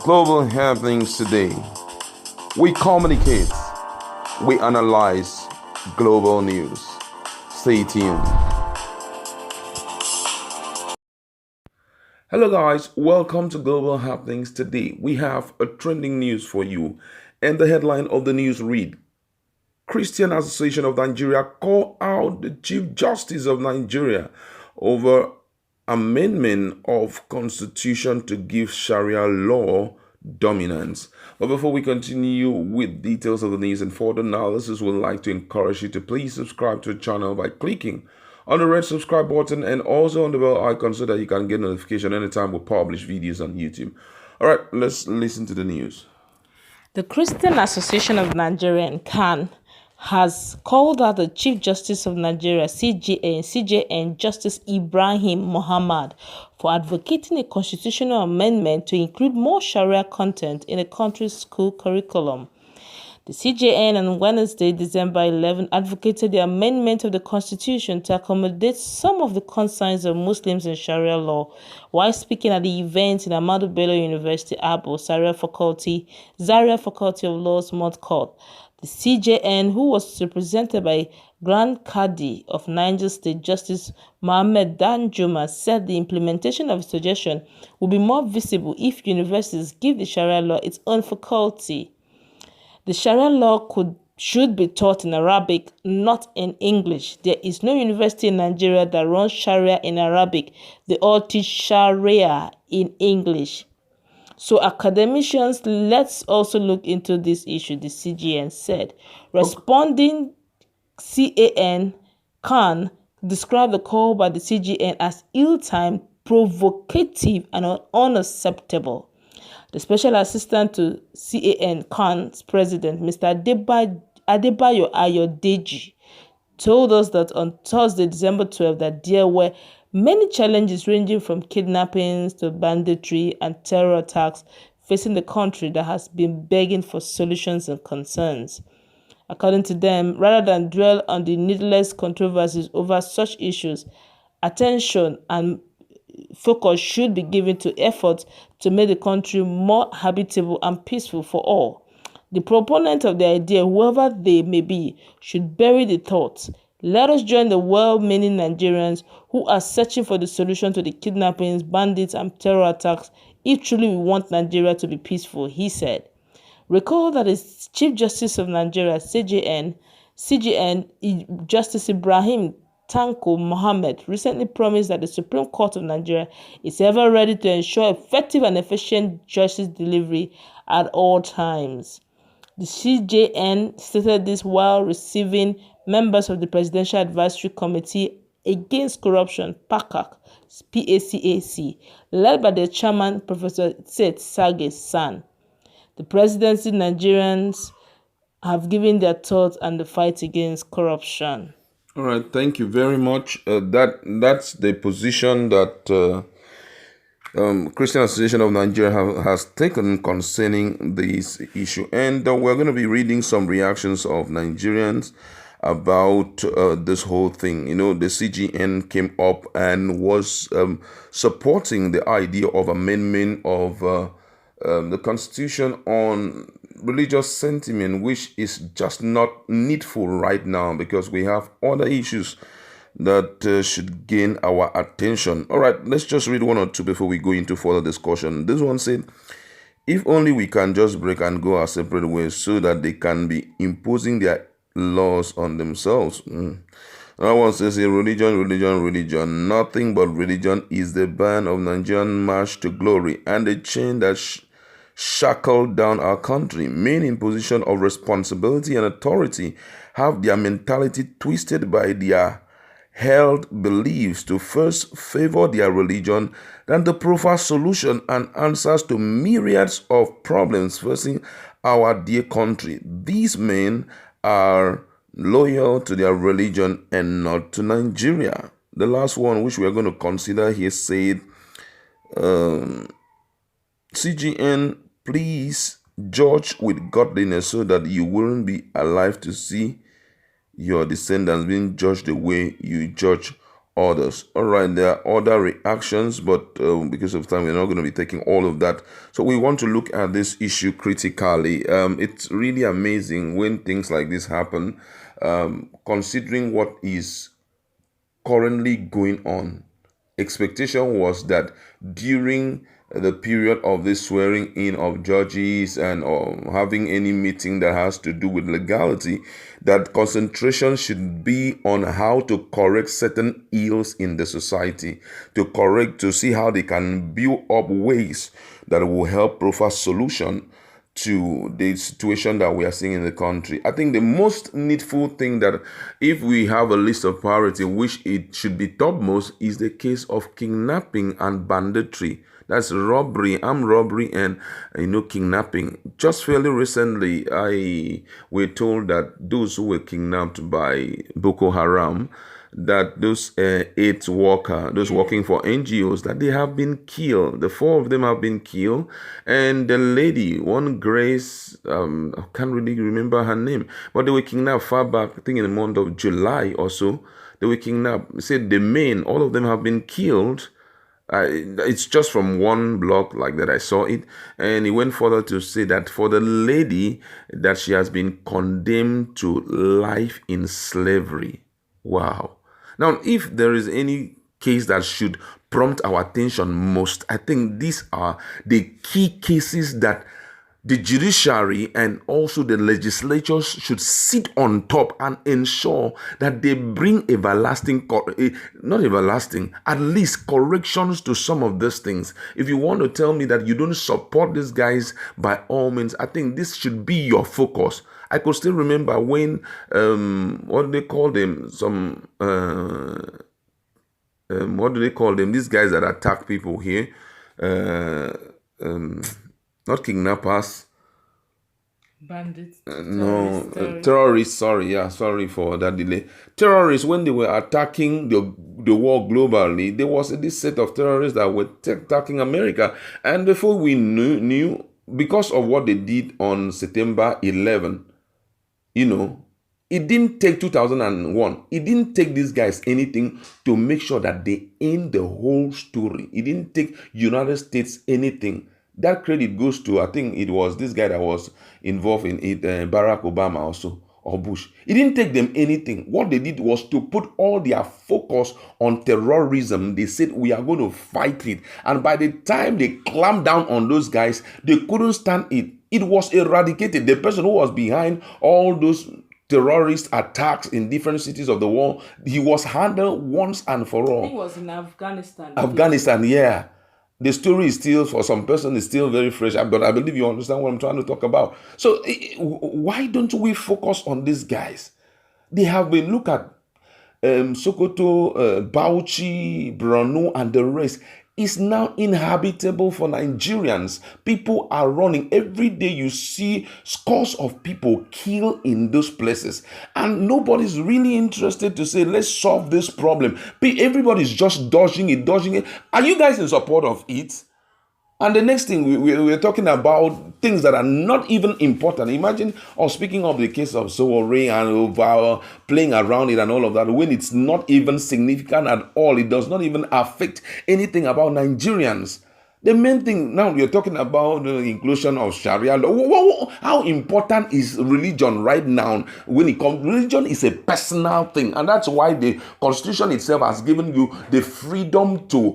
Global happenings today. We communicate, we analyze global news. Stay tuned. Hello, guys. Welcome to Global Happenings today. We have a trending news for you, and the headline of the news read: Christian Association of Nigeria call out the Chief Justice of Nigeria over amendment of constitution to give Sharia law dominance. But before we continue with details of the news and further analysis, we'd like to encourage you to please subscribe to the channel by clicking on the red subscribe button and also on the bell icon so that you can get notification anytime we publish videos on YouTube. All right, let's listen to the news. The Christian Association of Nigeria (CAN) has called out the Chief Justice of Nigeria (CJN) Justice Ibrahim Mohammad for advocating a constitutional amendment to include more Sharia content in the country's school curriculum. The CJN on Wednesday, December 11, advocated the amendment of the constitution to accommodate some of the concerns of Muslims in Sharia law. While speaking at the event in Ahmadu Bello University, Abo, Zaria Faculty of Law's Mount Court, the CJN, who was represented by Grand Qadi of Niger State Justice Mohammed Danjuma, said the implementation of the suggestion will be more visible if universities give the Sharia law its own faculty. The Sharia law should be taught in Arabic, not in English. There is no university in Nigeria that runs Sharia in Arabic. They all teach Sharia in English. So academicians, let's also look into this issue, the CJN said. Responding, CAN described the call by the CJN as ill-timed, provocative, and unacceptable. The special assistant to CAN's president, Mr. Adebayo Ayodeji, told us that on Thursday, December 12, that there were many challenges ranging from kidnappings to banditry and terror attacks facing the country that has been begging for solutions and concerns. According to them, rather than dwell on the needless controversies over such issues, attention and focus should be given to efforts to make the country more habitable and peaceful for all. The proponent of the idea, whoever they may be, should bury the thought. Let us join the well-meaning Nigerians who are searching for the solution to the kidnappings, bandits, and terror attacks if truly we want Nigeria to be peaceful, he said. Recall that the Chief Justice of Nigeria, CJN, Justice Ibrahim Tanko Mohammad, recently promised that the Supreme Court of Nigeria is ever ready to ensure effective and efficient justice delivery at all times. The CJN stated this while receiving members of the Presidential Advisory Committee Against Corruption, PACAC, led by the chairman, Professor Seth Sage San. The presidency Nigerians have given their thoughts on the fight against corruption. All right, thank you very much. That's the position that Christian Association of Nigeria has taken concerning this issue, and we're going to be reading some reactions of Nigerians about this whole thing. You know, the CGN came up and was supporting the idea of amendment of the Constitution on religious sentiment, which is just not needful right now because we have other issues that should gain our attention. All right, let's just read one or two before we go into further discussion. This one said, if only we can just break and go our separate ways so that they can be imposing their laws on themselves. Another one says, religion. Nothing but religion is the band of Nigerian march to glory and the chain that shackled down our country. Men in position of responsibility and authority have their mentality twisted by their held beliefs to first favor their religion than to provide solution and answers to myriads of problems facing our dear country. These men are loyal to their religion and not to Nigeria. The last one, which we are going to consider here, said, CGN, please judge with godliness so that you wouldn't be alive to see your descendants being judged the way you judge others. All right, there are other reactions, but because of time, we're not going to be taking all of that. So we want to look at this issue critically. It's really amazing when things like this happen, considering what is currently going on. Expectation was that during the period of this swearing in of judges and having any meeting that has to do with legality, that concentration should be on how to correct certain ills in the society, to see how they can build up ways that will help provide solution to the situation that we are seeing in the country. I think the most needful thing that if we have a list of priority, which it should be topmost, is the case of kidnapping and banditry. That's robbery, armed robbery, and kidnapping. Just fairly recently, we're told that those who were kidnapped by Boko Haram, that those those working for NGOs, that they have been killed. The 4 of them have been killed, and the lady, one Grace, I can't really remember her name, but they were kidnapped far back, I think in the month of July or so. They were kidnapped. They said the men, all of them have been killed. It's just from one blog like that I saw it, and he went further to say that for the lady, that she has been condemned to life in slavery. Wow. Now, if there is any case that should prompt our attention most, I think these are the key cases that the judiciary and also the legislatures should sit on top and ensure that they bring at least corrections to some of these things. If you want to tell me that you don't support these guys, by all means, I think this should be your focus. I could still remember when, what do they call them? What do they call them? These guys that attack people here. Not kidnappers. Bandits. Terrorists. Sorry for that delay. Terrorists, when they were attacking the war globally, there was this set of terrorists that were attacking America. And before we knew, because of what they did on September 11, it didn't take 2001. It didn't take these guys anything to make sure that they end the whole story. It didn't take United States anything. That credit goes to, I think it was this guy that was involved in it, Barack Obama also, or Bush. It didn't take them anything. What they did was to put all their focus on terrorism. They said, we are going to fight it. And by the time they clamped down on those guys, they couldn't stand it. It was eradicated. The person who was behind all those terrorist attacks in different cities of the world, he was handled once and for all. He was in Afghanistan. Afghanistan, yeah. The story is still, for some person, is still very fresh, but I believe you understand what I'm trying to talk about. So why don't we focus on these guys? They have been, look at Sokoto, Bauchi, Borno, and the rest. Is now inhabitable for Nigerians. People are running. Every day you see scores of people killed in those places. And nobody's really interested to say, let's solve this problem. Everybody's just dodging it. Are you guys in support of it? And the next thing, we're talking about things that are not even important. Imagine us speaking of the case of Sowore and playing around it and all of that, when it's not even significant at all. It does not even affect anything about Nigerians. The main thing now, we're talking about the inclusion of Sharia law. How important is religion right now? When it comes, religion is a personal thing, and that's why the Constitution itself has given you the freedom to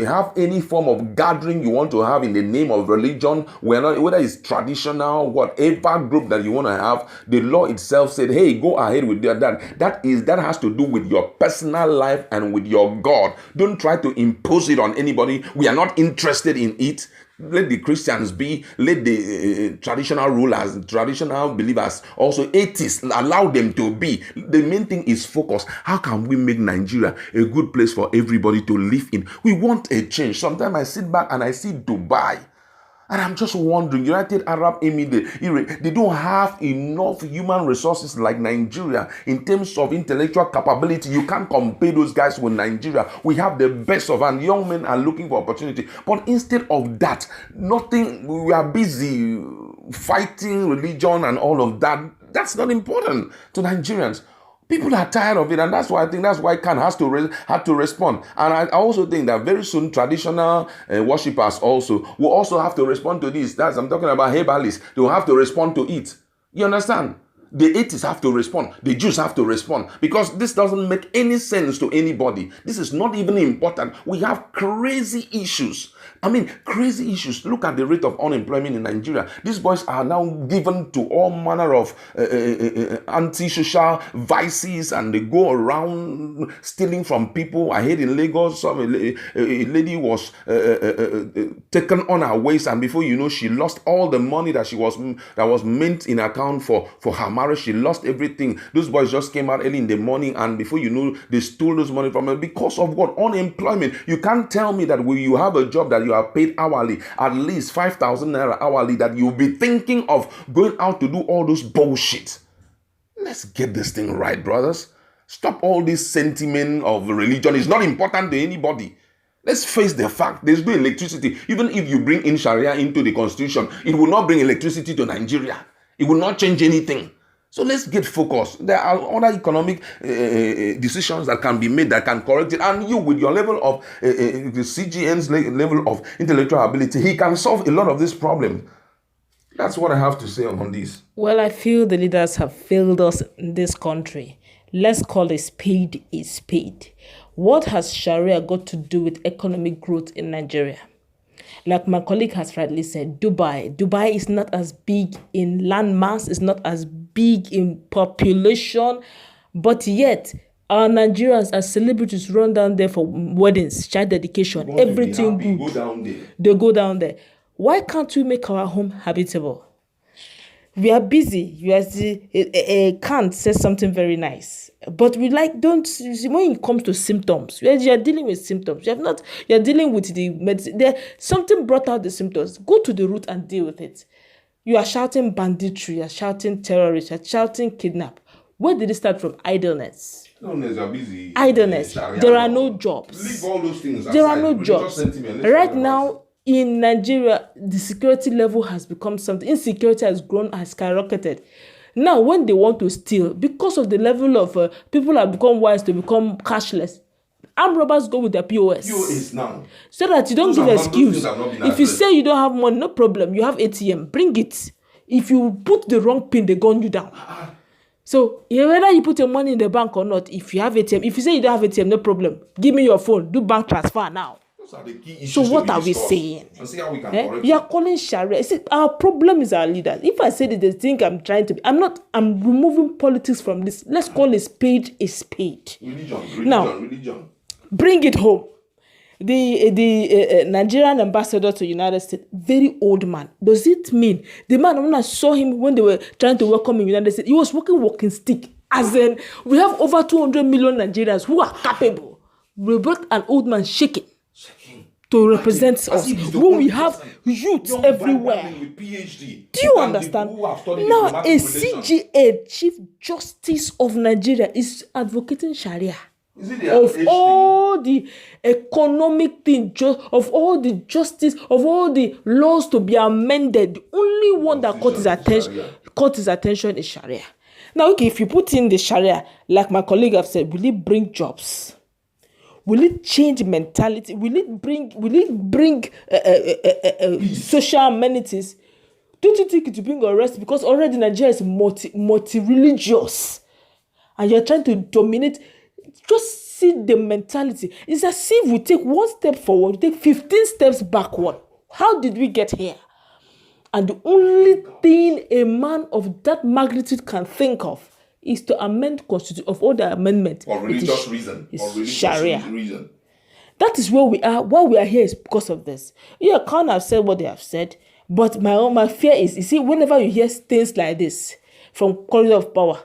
have any form of gathering you want to have in the name of religion. Whether it's traditional, whatever group that you want to have, the law itself said, "Hey, go ahead with that." That has to do with your personal life and with your God. Don't try to impose it on anybody. We are not interested in it. Let the Christians be, let the traditional rulers, traditional believers, also atheists, allow them to be. The main thing is focus. How can we make Nigeria a good place for everybody to live in? We want a change. Sometimes I sit back and I see Dubai, and I'm just wondering, United Arab Emirates, they don't have enough human resources like Nigeria in terms of intellectual capability. You can't compare those guys with Nigeria. We have the best of, and young men are looking for opportunity. But instead of that, nothing, we are busy fighting religion and all of that. That's not important to Nigerians. People are tired of it, and that's why I think that's why Khan had to respond. And I also think that very soon traditional worshippers also will also have to respond to this. That's I'm talking about herbalists. They will have to respond to it. You understand? The atheists have to respond. The Jews have to respond, because this doesn't make any sense to anybody. This is not even important. We have crazy issues. I mean, crazy issues. Look at the rate of unemployment in Nigeria. These boys are now given to all manner of anti-social vices, and they go around stealing from people. I heard in Lagos, a lady was taken on her waist, and before you know, she lost all the money that was meant in account for her marriage. She lost everything. Those boys just came out early in the morning, and before you know, they stole those money from her because of what? Unemployment. You can't tell me that when you have a job that you are paid hourly, at least 5,000 naira hourly, that you'll be thinking of going out to do all those bullshit. Let's get this thing right, brothers. Stop all this sentiment of religion. It's not important to anybody. Let's face the fact. There's no electricity. Even if you bring in Sharia into the constitution, it will not bring electricity to Nigeria. It will not change anything. So let's get focused. There are other economic decisions that can be made that can correct it. And you, with your level of the CJN's level of intellectual ability, he can solve a lot of this problem. That's what I have to say on this. Well, I feel the leaders have failed us in this country. Let's call a spade a spade. What has Sharia got to do with economic growth in Nigeria? Like my colleague has rightly said, Dubai is not as big in landmass, it's not as big in population, but yet our Nigerians as celebrities run down there for weddings, child dedication, everything good. Go down there. They go down there. Why can't we make our home habitable? We are busy. You as Kant says something very nice, but we don't. When it comes to symptoms, you are dealing with symptoms. You are dealing with the medicine. Something brought out the symptoms. Go to the root and deal with it. You are shouting banditry. You are shouting terrorist. You are shouting kidnap. Where did it start from? Idleness. Are busy. Idleness. There are no jobs. Leave all those things aside. There are no jobs. Right now, in Nigeria, the security level has become something. Insecurity has grown, has skyrocketed. Now, when they want to steal, because of the level of people have become wise to become cashless, armed robbers go with their POS. POS now. So that you don't give an excuse. If you say you don't have money, no problem. You have ATM, bring it. If you put the wrong pin, they gun you down. So whether you put your money in the bank or not, if you have ATM, if you say you don't have ATM, no problem. Give me your phone. Do bank transfer now. Are the key issues. So what are we saying? And see how we can correct You are calling Sharia. See, our problem is our leaders. If I say that they think I'm trying to be, I'm removing politics from this. Let's call a spade a spade. Religion. Bring it home. The Nigerian ambassador to United States, very old man. Does it mean the man, when I saw him when they were trying to welcome him in United States, he was walking stick. As in, we have over 200 million Nigerians who are capable. We brought an old man shaking to represent us when we have youths everywhere. With PhD. Do you understand? Now, a CJN, Chief Justice of Nigeria, is advocating Sharia. Of all the economic things, of all the justice, of all the laws to be amended, the only one that caught his attention is Sharia. Now, okay, if you put in the Sharia, like my colleague have said, will it bring jobs? Will it change mentality? Will it bring social amenities? Don't you think it will bring unrest? Because already Nigeria is multi-religious, and you're trying to dominate. Just see the mentality. It's as if we take one step forward, we take 15 steps backward. How did we get here? And the only thing a man of that magnitude can think of is to amend constitution of all the amendment. For religious reason. Sharia. That is where we are. Why we are here is because of this. Yeah, Khan have said what they have said, but my fear is, you see, whenever you hear things like this from corridor of power,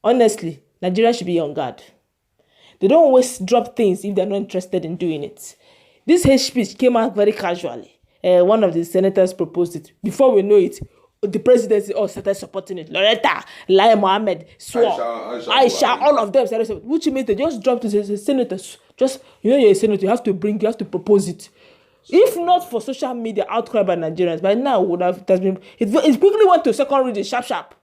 honestly, Nigeria should be on guard. They don't always drop things if they're not interested in doing it. This hate speech came out very casually. One of the senators proposed it. Before we know it, the presidency started supporting it. Loretta, Lai Mohammed, Swore, Aisha, all of them started, which means they just dropped it. The senators, you're a senator, you have to propose it. If not for social media outcry by Nigerians, by now it quickly went to second reading, sharp,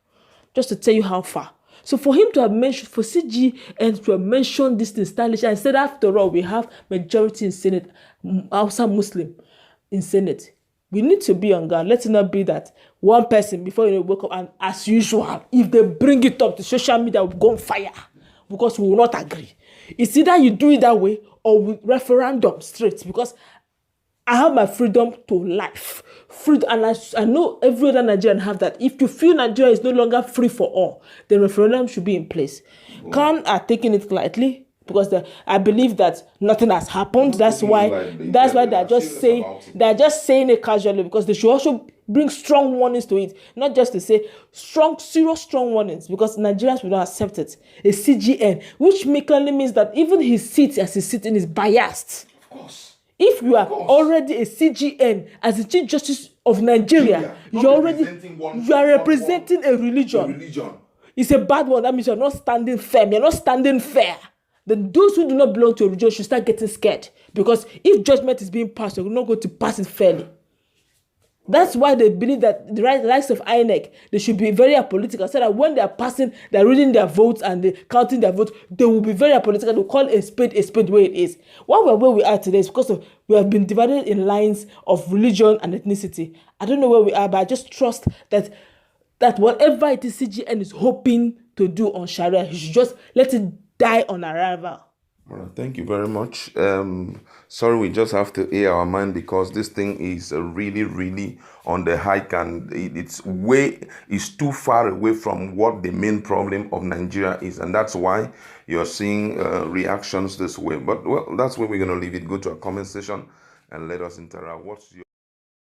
just to tell you how far. So for him to have mentioned, for CJN to have mentioned this thing stylish and said, after all, we have majority in Senate, Hausa Muslim in Senate. We need to be on guard. Let it not be that one person before you wake up and, as usual, if they bring it up to social media, we'll go on fire because we will not agree. It's either you do it that way or with referendum straight, because I have my freedom to life. Freedom, and I know every other Nigerian have that. If you feel Nigeria is no longer free for all, the referendum should be in place. Khan are taking it lightly because I believe that nothing has happened. That's why they're just saying it casually, because they should also bring strong warnings to it, not just to say serious strong warnings, because Nigerians will not accept it. A CJN, which clearly means that even his seat as he's sitting is biased. Of course. If you are already a CJN as the Chief Justice of Nigeria, you are representing a religion. It's a bad one. That means you're not standing firm. You're not standing fair. Those who do not belong to a religion should start getting scared, because if judgment is being passed, you're not going to pass it fairly. That's why they believe that the likes of INEC, they should be very apolitical, so that when they are passing, they're reading their votes and they're counting their votes, they will be very apolitical. They'll call a spade where it is. Why we're where we are today is because we have been divided in lines of religion and ethnicity. I don't know where we are, but I just trust that whatever it is CJN is hoping to do on Sharia, he should just let it die on arrival. All right, thank you very much. Sorry, we just have to air our mind because this thing is really, really on the hike, and it's too far away from what the main problem of Nigeria is, and that's why you're seeing reactions this way. But well, that's where we're going to leave it. Go to our comment section and let us interact. What's your